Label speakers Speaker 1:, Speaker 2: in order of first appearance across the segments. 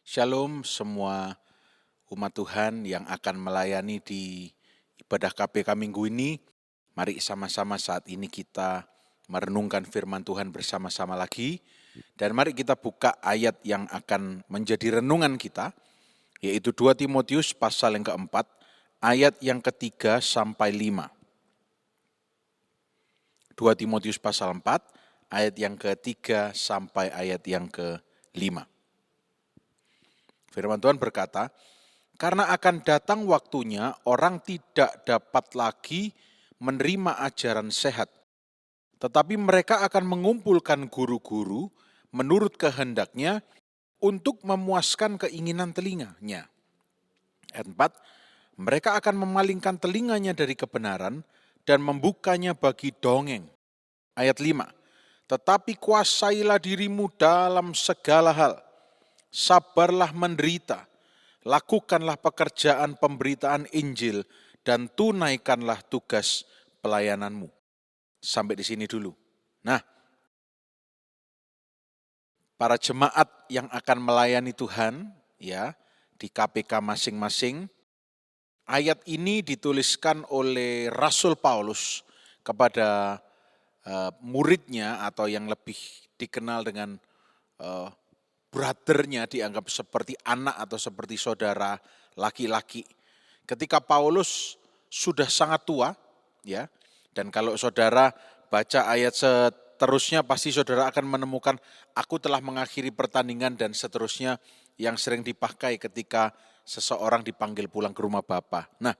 Speaker 1: Shalom semua umat Tuhan yang akan melayani di ibadah KPK minggu ini. Mari sama-sama saat ini kita merenungkan firman Tuhan bersama-sama lagi. Dan mari kita buka ayat yang akan menjadi renungan kita, yaitu 2 Timotius pasal yang keempat, ayat yang ketiga sampai 5. 2 Timotius pasal 4, ayat yang ketiga sampai ayat yang ke-5. Firman Tuhan berkata, karena akan datang waktunya orang tidak dapat lagi menerima ajaran sehat, tetapi mereka akan mengumpulkan guru-guru menurut kehendaknya untuk memuaskan keinginan telinganya. Ayat 4, mereka akan memalingkan telinganya dari kebenaran dan membukanya bagi dongeng. Ayat 5, tetapi kuasailah dirimu dalam segala hal, sabarlah menderita, lakukanlah pekerjaan pemberitaan Injil, dan tunaikanlah tugas pelayananmu. Sampai di sini dulu. Nah, para jemaat yang akan melayani Tuhan, ya, di KPK masing-masing, ayat ini dituliskan oleh Rasul Paulus kepada muridnya atau yang lebih dikenal dengan brothernya, dianggap seperti anak atau seperti saudara laki-laki. Ketika Paulus sudah sangat tua, ya, dan kalau saudara baca ayat seterusnya pasti saudara akan menemukan aku telah mengakhiri pertandingan dan seterusnya yang sering dipakai ketika seseorang dipanggil pulang ke rumah Bapa. Nah,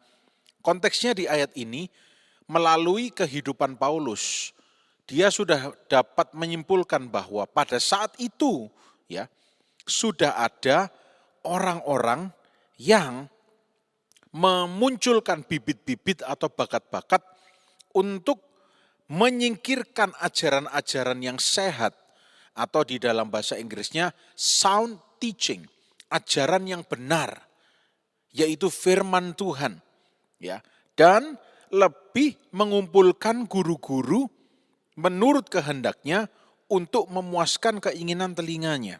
Speaker 1: konteksnya di ayat ini melalui kehidupan Paulus, dia sudah dapat menyimpulkan bahwa pada saat itu, ya, sudah ada orang-orang yang memunculkan bibit-bibit atau bakat-bakat untuk menyingkirkan ajaran-ajaran yang sehat, atau di dalam bahasa Inggrisnya sound teaching, ajaran yang benar, yaitu firman Tuhan, ya, dan lebih mengumpulkan guru-guru menurut kehendaknya untuk memuaskan keinginan telinganya.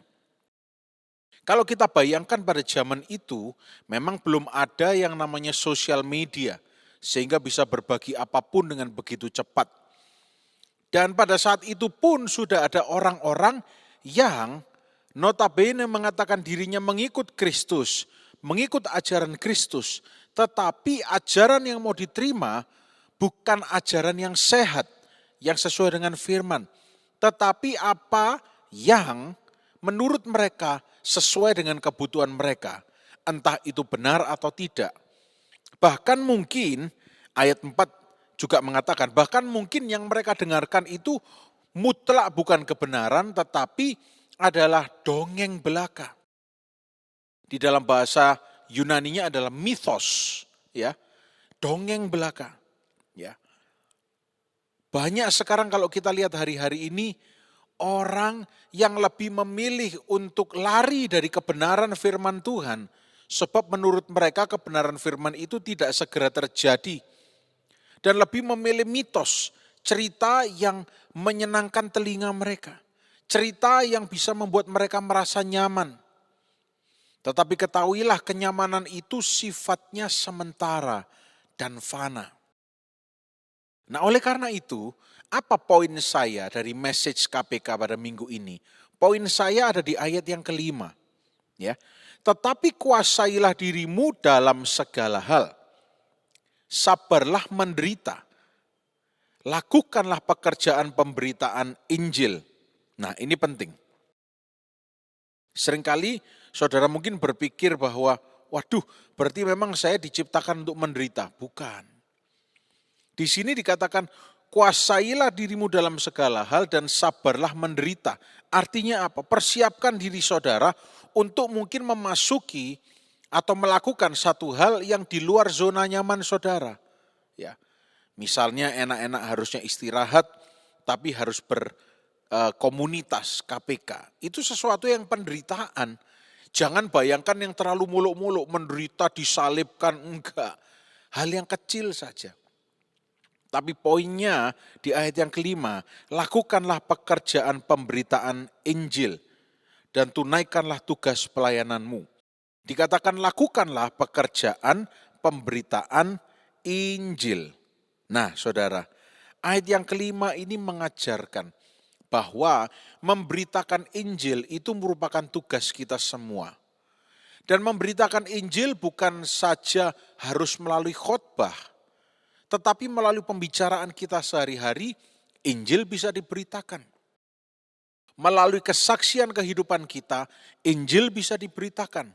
Speaker 1: Kalau kita bayangkan pada zaman itu, memang belum ada yang namanya sosial media, sehingga bisa berbagi apapun dengan begitu cepat. Dan pada saat itu pun sudah ada orang-orang yang notabene mengatakan dirinya mengikut Kristus, mengikut ajaran Kristus, tetapi ajaran yang mau diterima bukan ajaran yang sehat, yang sesuai dengan firman, tetapi apa yang menurut mereka sesuai dengan kebutuhan mereka, entah itu benar atau tidak. Bahkan mungkin ayat 4 juga mengatakan, bahkan mungkin yang mereka dengarkan itu mutlak bukan kebenaran, tetapi adalah dongeng belaka. Di dalam bahasa Yunaninya adalah mythos, ya, dongeng belaka, ya. Banyak sekarang kalau kita lihat hari-hari ini, orang yang lebih memilih untuk lari dari kebenaran firman Tuhan, sebab menurut mereka kebenaran firman itu tidak segera terjadi. Dan lebih memilih mitos, cerita yang menyenangkan telinga mereka. Cerita yang bisa membuat mereka merasa nyaman. Tetapi ketahuilah kenyamanan itu sifatnya sementara dan fana. Nah, oleh karena itu, apa poin saya dari message KPK pada minggu ini? Poin saya ada di ayat yang kelima. Ya, tetapi kuasailah dirimu dalam segala hal. Sabarlah menderita. Lakukanlah pekerjaan pemberitaan Injil. Nah, ini penting. Seringkali saudara mungkin berpikir bahwa, waduh, berarti memang saya diciptakan untuk menderita. Bukan. Di sini dikatakan, kuasailah dirimu dalam segala hal dan sabarlah menderita. Artinya apa? Persiapkan diri saudara untuk mungkin memasuki atau melakukan satu hal yang di luar zona nyaman saudara. Ya, misalnya enak-enak harusnya istirahat, tapi harus berkomunitas KPK. Itu sesuatu yang penderitaan. Jangan bayangkan yang terlalu muluk-muluk, menderita, disalibkan, enggak. Hal yang kecil saja. Tapi poinnya di ayat yang kelima, lakukanlah pekerjaan pemberitaan Injil dan tunaikanlah tugas pelayananmu. Dikatakan lakukanlah pekerjaan pemberitaan Injil. Nah saudara, ayat yang kelima ini mengajarkan bahwa memberitakan Injil itu merupakan tugas kita semua. Dan memberitakan Injil bukan saja harus melalui khotbah, tetapi melalui pembicaraan kita sehari-hari, Injil bisa diberitakan. Melalui kesaksian kehidupan kita, Injil bisa diberitakan.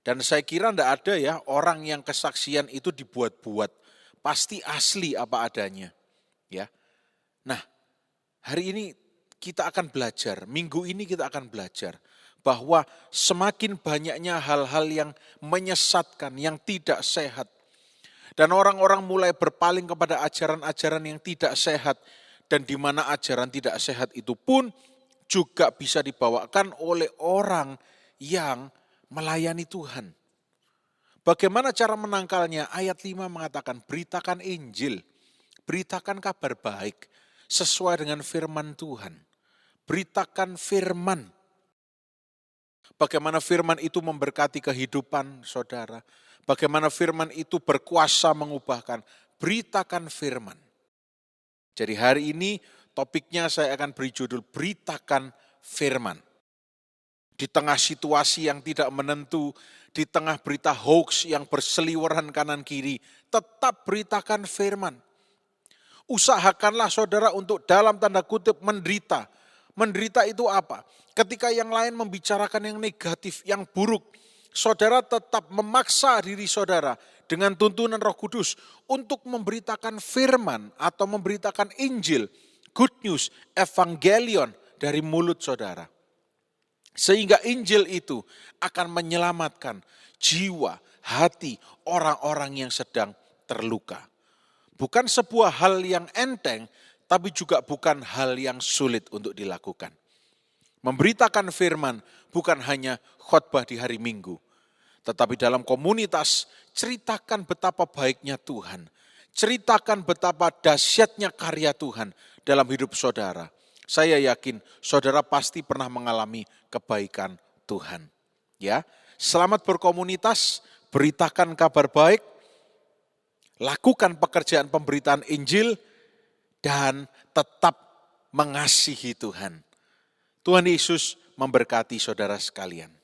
Speaker 1: Dan saya kira tidak ada ya orang yang kesaksian itu dibuat-buat. Pasti asli apa adanya. Ya. Nah, hari ini kita akan belajar, minggu ini kita akan belajar bahwa semakin banyaknya hal-hal yang menyesatkan, yang tidak sehat. Dan orang-orang mulai berpaling kepada ajaran-ajaran yang tidak sehat. Dan di mana ajaran tidak sehat itu pun juga bisa dibawakan oleh orang yang melayani Tuhan. Bagaimana cara menangkalnya? Ayat 5 mengatakan, beritakan Injil, beritakan kabar baik sesuai dengan firman Tuhan. Beritakan firman. Bagaimana firman itu memberkati kehidupan saudara. Bagaimana firman itu berkuasa mengubahkan. Beritakan firman. Jadi hari ini topiknya saya akan beri judul, beritakan firman. Di tengah situasi yang tidak menentu, di tengah berita hoax yang berseliweran kanan kiri, tetap beritakan firman. Usahakanlah saudara untuk dalam tanda kutip menderita. Menderita itu apa? Ketika yang lain membicarakan yang negatif, yang buruk, saudara tetap memaksa diri saudara dengan tuntunan Roh Kudus untuk memberitakan firman atau memberitakan Injil, good news, evangelion dari mulut saudara. Sehingga Injil itu akan menyelamatkan jiwa, hati orang-orang yang sedang terluka. Bukan sebuah hal yang enteng, tapi juga bukan hal yang sulit untuk dilakukan. Memberitakan firman bukan hanya khotbah di hari Minggu, tetapi dalam komunitas ceritakan betapa baiknya Tuhan. Ceritakan betapa dahsyatnya karya Tuhan dalam hidup saudara. Saya yakin saudara pasti pernah mengalami kebaikan Tuhan. Ya, selamat berkomunitas, beritakan kabar baik, lakukan pekerjaan pemberitaan Injil, dan tetap mengasihi Tuhan. Tuhan Yesus memberkati saudara sekalian.